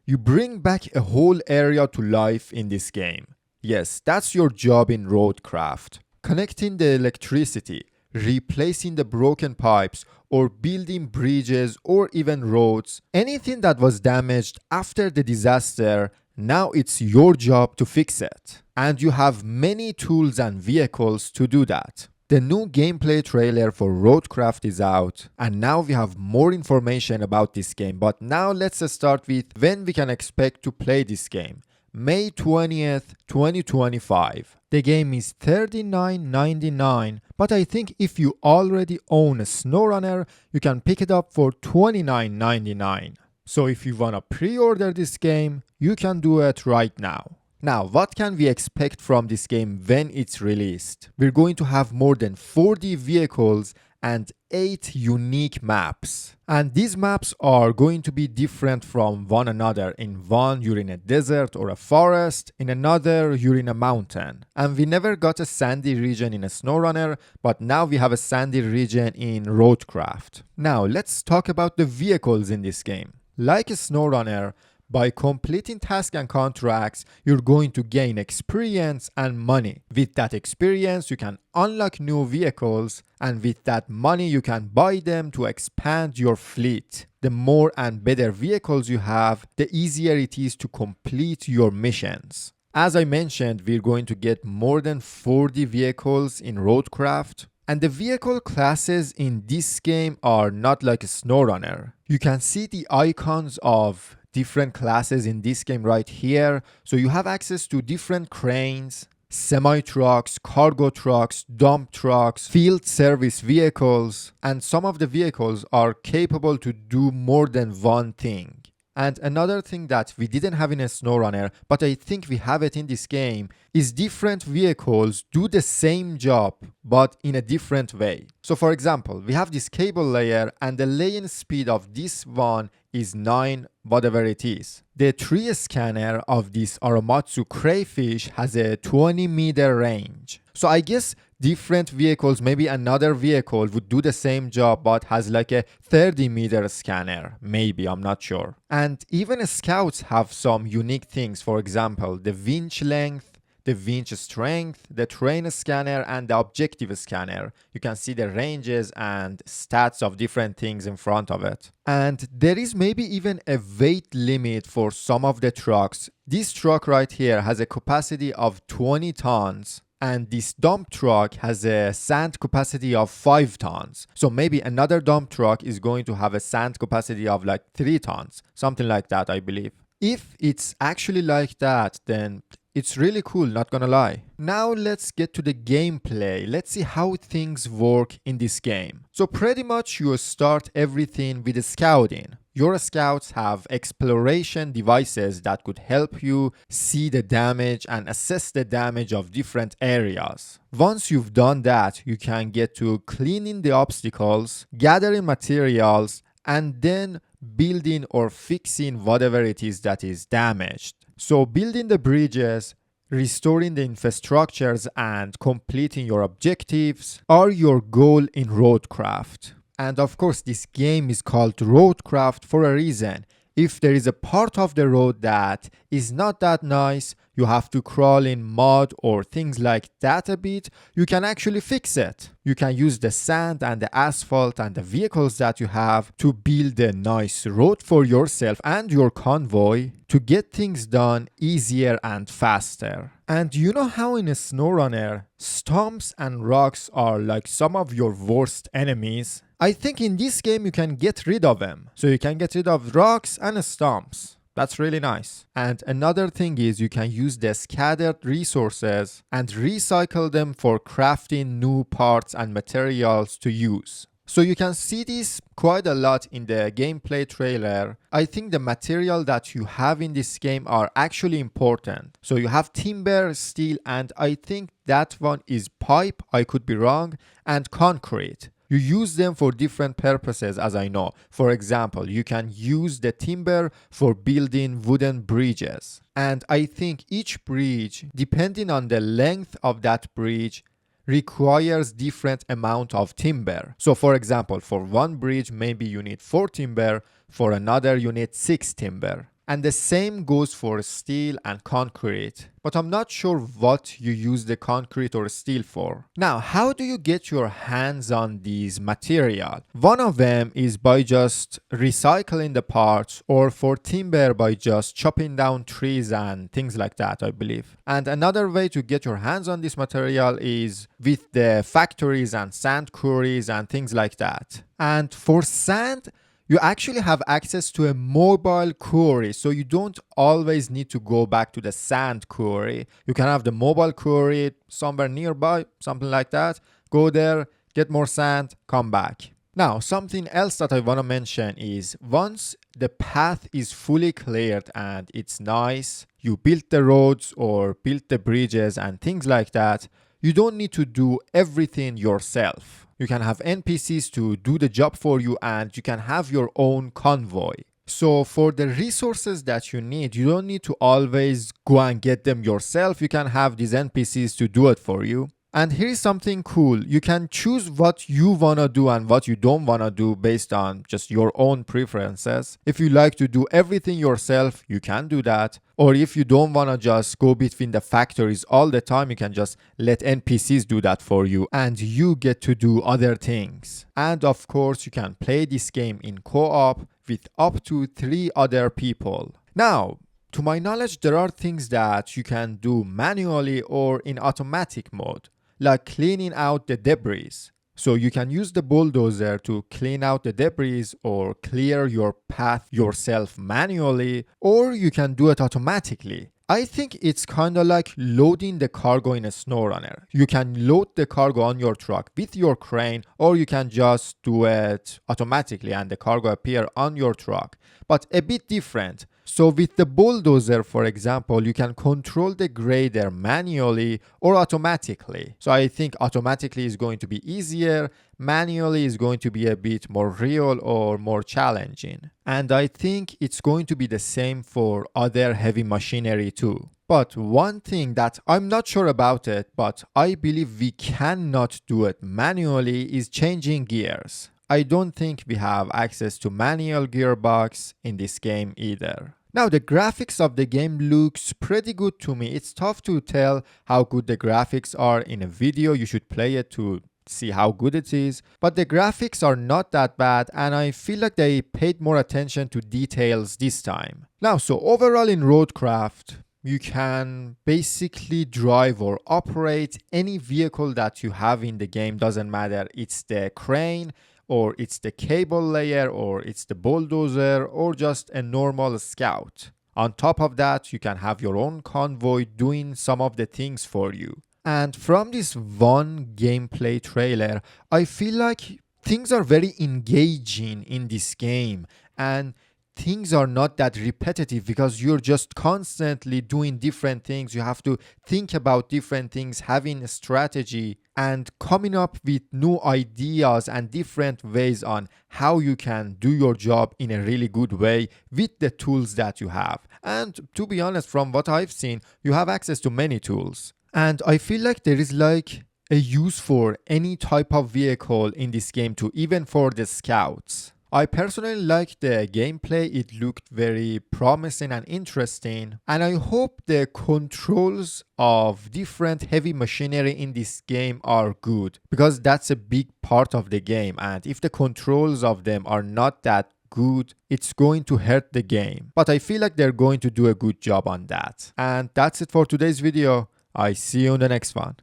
You bring back a whole area to life in this game. Yes, that's your job in RoadCraft. Connecting the electricity, replacing the broken pipes, or building bridges or even roads. Anything that was damaged after the disaster, now it's your job to fix it. And you have many tools and vehicles to do that. The new gameplay trailer for RoadCraft is out, and now we have more information about this game. But now let's start with when we can expect to play this game. May 20th, 2025. The game is $39.99, but I think if you already own a SnowRunner, you can pick it up for $29.99. So if you wanna pre-order this game, you can do it right now. Now, what can we expect from this game when it's released? We're going to have more than 40 vehicles and 8 unique maps. And these maps are going to be different from one another. In one, you're in a desert or a forest. In another, you're in a mountain. And we never got a sandy region in a SnowRunner, but now we have a sandy region in RoadCraft. Now, let's talk about the vehicles in this game. Like a SnowRunner, by completing tasks and contracts, you're going to gain experience and money. With that experience, you can unlock new vehicles, and with that money, you can buy them to expand your fleet. The more and better vehicles you have, the easier it is to complete your missions. As I mentioned, we're going to get more than 40 vehicles in RoadCraft. And the vehicle classes in this game are not like a SnowRunner. You can see the icons of different classes in this game right here. So you have access to different cranes, semi-trucks, cargo trucks, dump trucks, field service vehicles, and some of the vehicles are capable to do more than one thing. And another thing that we didn't have in a SnowRunner, but I think we have it in this game, is different vehicles do the same job, but in a different way. So for example, we have this cable layer, and the laying speed of this one is 9, whatever it is. The tree scanner of this Aramatsu crayfish has a 20-meter range. So I guess different vehicles, maybe another vehicle would do the same job but has like a 30-meter scanner. Maybe, I'm not sure. And even scouts have some unique things. For example, the winch length, the winch strength, the terrain scanner, and the objective scanner. You can see the ranges and stats of different things in front of it. And there is maybe even a weight limit for some of the trucks. This truck right here has a capacity of 20 tons. And this dump truck has a sand capacity of 5 tons. So maybe another dump truck is going to have a sand capacity of like 3 tons. Something like that, I believe. If it's actually like that, then it's really cool, not gonna lie. Now let's get to the gameplay. Let's see how things work in this game. So pretty much you start everything with scouting. Your scouts have exploration devices that could help you see the damage and assess the damage of different areas. Once you've done that, you can get to cleaning the obstacles, gathering materials, and then building or fixing whatever it is that is damaged. So building the bridges, restoring the infrastructures, and completing your objectives are your goal in RoadCraft. And of course, this game is called RoadCraft for a reason. If there is a part of the road that is not that nice, you have to crawl in mud or things like that a bit, you can actually fix it. You can use the sand and the asphalt and the vehicles that you have to build a nice road for yourself and your convoy to get things done easier and faster. And you know how in a SnowRunner, stumps and rocks are like some of your worst enemies? I think in this game you can get rid of them. So you can get rid of rocks and stumps. That's really nice. And another thing is you can use the scattered resources and recycle them for crafting new parts and materials to use. So you can see this quite a lot in the gameplay trailer. I think the material that you have in this game are actually important. So you have timber, steel, and I think that one is pipe, I could be wrong, and concrete. You use them for different purposes, as I know. For example, you can use the timber for building wooden bridges. And I think each bridge, depending on the length of that bridge, requires different amount of timber. So for example, for one bridge, maybe you need 4 timber. For another, you need 6 timber. And the same goes for steel and concrete. But I'm not sure what you use the concrete or steel for. Now, how do you get your hands on these material? One of them is by just recycling the parts, or for timber by just chopping down trees and things like that, I believe. And another way to get your hands on this material is with the factories and sand quarries and things like that. And for sand, you actually have access to a mobile quarry, so you don't always need to go back to the sand quarry. You can have the mobile quarry somewhere nearby, something like that. Go there, get more sand, come back. Now, something else that I want to mention is once the path is fully cleared and it's nice, you built the roads or built the bridges and things like that, you don't need to do everything yourself. You can have NPCs to do the job for you, and you can have your own convoy. So for the resources that you need, you don't need to always go and get them yourself. You can have these NPCs to do it for you. And here's something cool. You can choose what you want to do and what you don't want to do based on just your own preferences. If you like to do everything yourself, you can do that. Or if you don't want to just go between the factories all the time, you can just let NPCs do that for you and you get to do other things. And of course, you can play this game in co-op with up to 3 other people. Now, to my knowledge, there are things that you can do manually or in automatic mode, like cleaning out the debris. So you can use the bulldozer to clean out the debris or clear your path yourself manually, or you can do it automatically. I think it's kind of like loading the cargo in a SnowRunner. You can load the cargo on your truck with your crane, or you can just do it automatically and the cargo appear on your truck, but a bit different. So with the bulldozer, for example, you can control the grader manually or automatically. So I think automatically is going to be easier, manually is going to be a bit more real or more challenging. And I think it's going to be the same for other heavy machinery too. But one thing that I'm not sure about it, but I believe we cannot do it manually, is changing gears. I don't think we have access to manual gearbox in this game either. Now, the graphics of the game looks pretty good to me. It's tough to tell how good the graphics are in a video. You should play it to see how good it is. But the graphics are not that bad, and I feel like they paid more attention to details this time. Now, so overall in RoadCraft, you can basically drive or operate any vehicle that you have in the game. Doesn't matter, it's the crane, or it's the cable layer, or it's the bulldozer, or just a normal scout. On top of that, you can have your own convoy doing some of the things for you. And from this one gameplay trailer, I feel like things are very engaging in this game, and things are not that repetitive because you're just constantly doing different things. You have to think about different things, having a strategy, and coming up with new ideas and different ways on how you can do your job in a really good way with the tools that you have. And to be honest, from what I've seen, you have access to many tools. And I feel like there is like a use for any type of vehicle in this game too, even for the scouts. I personally like the gameplay. It looked very promising and interesting, and I hope the controls of different heavy machinery in this game are good, because that's a big part of the game, and if the controls of them are not that good, it's going to hurt the game. But I feel like they're going to do a good job on that. And that's it for today's video. I see you in the next one.